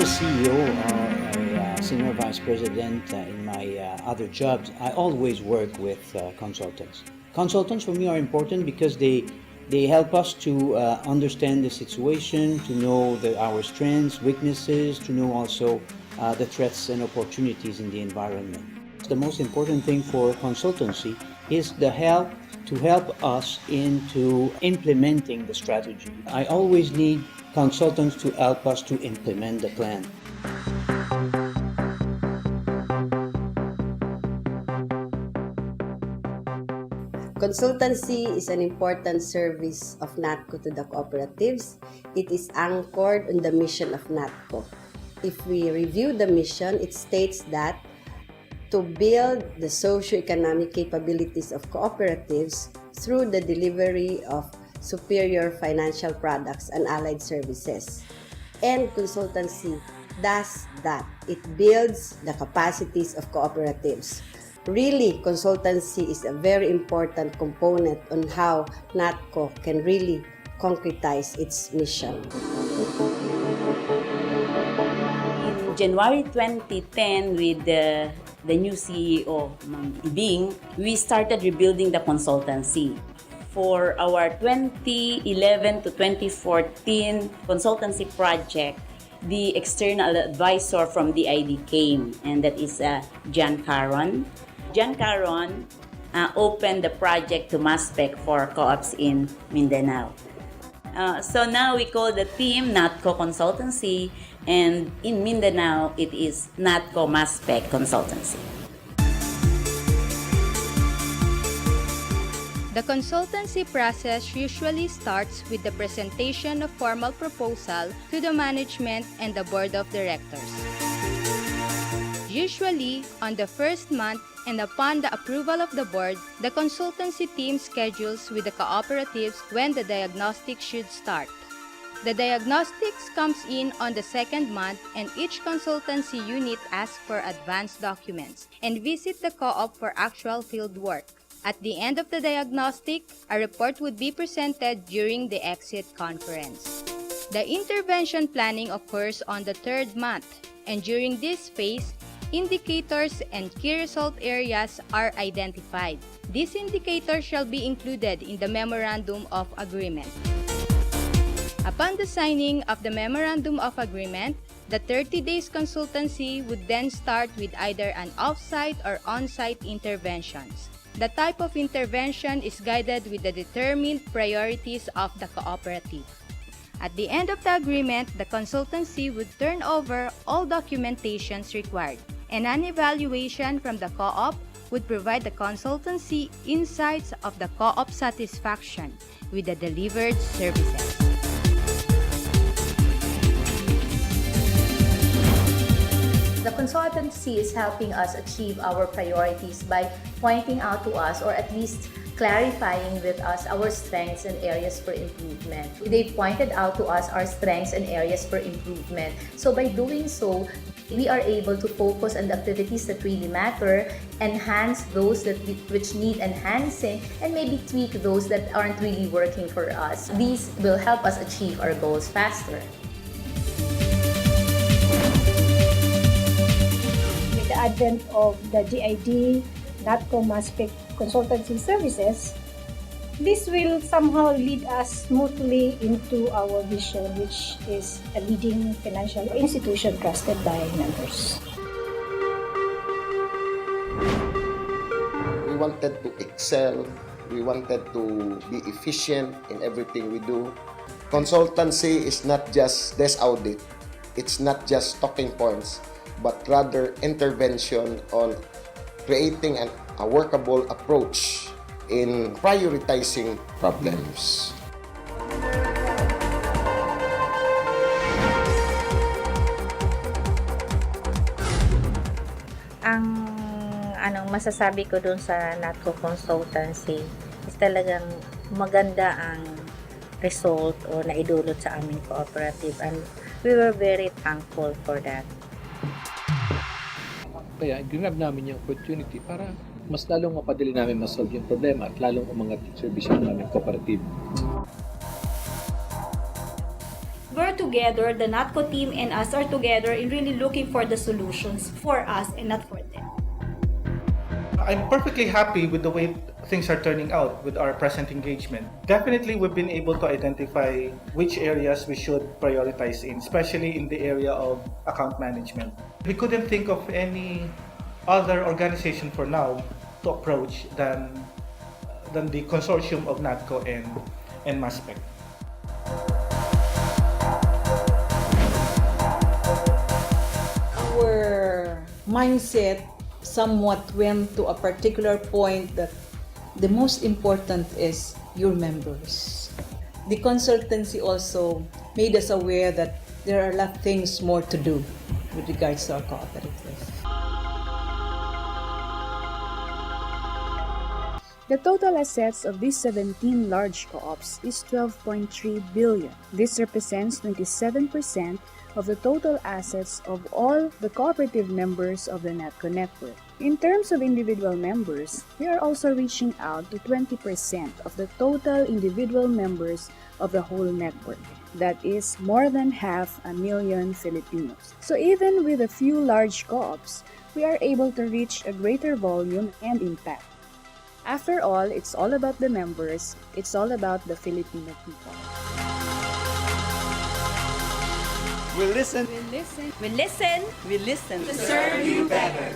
a CEO or a senior vice president in my other jobs, I always work with consultants. Consultants for me are important because they help us to understand the situation, to know our strengths, weaknesses, to know also the threats and opportunities in the environment. The most important thing for consultancy is the help to help us into implementing the strategy. I always need consultants to help us to implement the plan. Consultancy is an important service of natcco to the cooperatives. It is anchored on the mission of natcco. If we review the mission, it states that to build the socio-economic capabilities of cooperatives through the delivery of superior financial products and allied services. And consultancy does that. It builds the capacities of cooperatives. Really, consultancy is a very important component on how natcco can really concretize its mission. In January 2010, with the new CEO, Ma'am Ibing, we started rebuilding the consultancy. For our 2011 to 2014 consultancy project, the external advisor from the ID came, and that is John Caron. John Caron opened the project to mass spec for co-ops in Mindanao. So now we call the team natcco-consultancy, and in Mindanao, it is natcco mass spec consultancy. The consultancy process usually starts with the presentation of formal proposal to the management and the board of directors. Usually, on the first month and upon the approval of the board, the consultancy team schedules with the cooperatives when the diagnostic should start. The diagnostics comes in on the second month, and each consultancy unit asks for advanced documents and visit the co-op for actual field work. At the end of the diagnostic, a report would be presented during the exit conference. The intervention planning occurs on the third month, and during this phase, indicators and key result areas are identified. These indicators shall be included in the Memorandum of Agreement. Upon the signing of the Memorandum of Agreement, the 30 days consultancy would then start with either an off-site or on-site interventions. The type of intervention is guided with the determined priorities of the cooperative. At the end of the agreement, the consultancy would turn over all documentations required, and an evaluation from the co-op would provide the consultancy insights of the co-op satisfaction with the delivered services. The consultancy is helping us achieve our priorities by pointing out to us, or at least clarifying with us, our strengths and areas for improvement. They pointed out to us our strengths and areas for improvement. So by doing so, we are able to focus on the activities that really matter, enhance those which need enhancing, and maybe tweak those that aren't really working for us. These will help us achieve our goals faster. The advent of the GID, natcco mass spec consultancy services, this will somehow lead us smoothly into our vision, which is a leading financial institution trusted by members. We wanted to excel, we wanted to be efficient in everything we do. Consultancy is not just desk audit, it's not just talking points, but rather intervention on creating a workable approach in prioritizing problems. Ang masasabi ko dun sa natcco consultancy is talagang maganda ang result o naidulot sa aming cooperative, and we were very thankful for that. Kaya ginab namin yung opportunity para mas lalong mapadali namin masolve yung problema at lalong umangat yung servisyo namin cooperative. Where to together, the natco team and us are together in really looking for the solutions for us and not for them. I'm perfectly happy with the way things are turning out with our present engagement. Definitely, we've been able to identify which areas we should prioritize in, especially in the area of account management. We couldn't think of any other organization for now to approach than the consortium of natco and MASPEC. Our mindset somewhat went to a particular point that the most important is your members. The consultancy also made us aware that there are a lot of things more to do with regards to our cooperative. The total assets of these 17 large co-ops is 12.3 billion. This represents 27% of the total assets of all the cooperative members of the natco network. In terms of individual members, we are also reaching out to 20% of the total individual members of the whole network. That is more than 500,000 Filipinos. So even with a few large co-ops, we are able to reach a greater volume and impact. After all, it's all about the members, it's all about the Filipino people. We listen. We listen. We listen. We listen. To serve you better.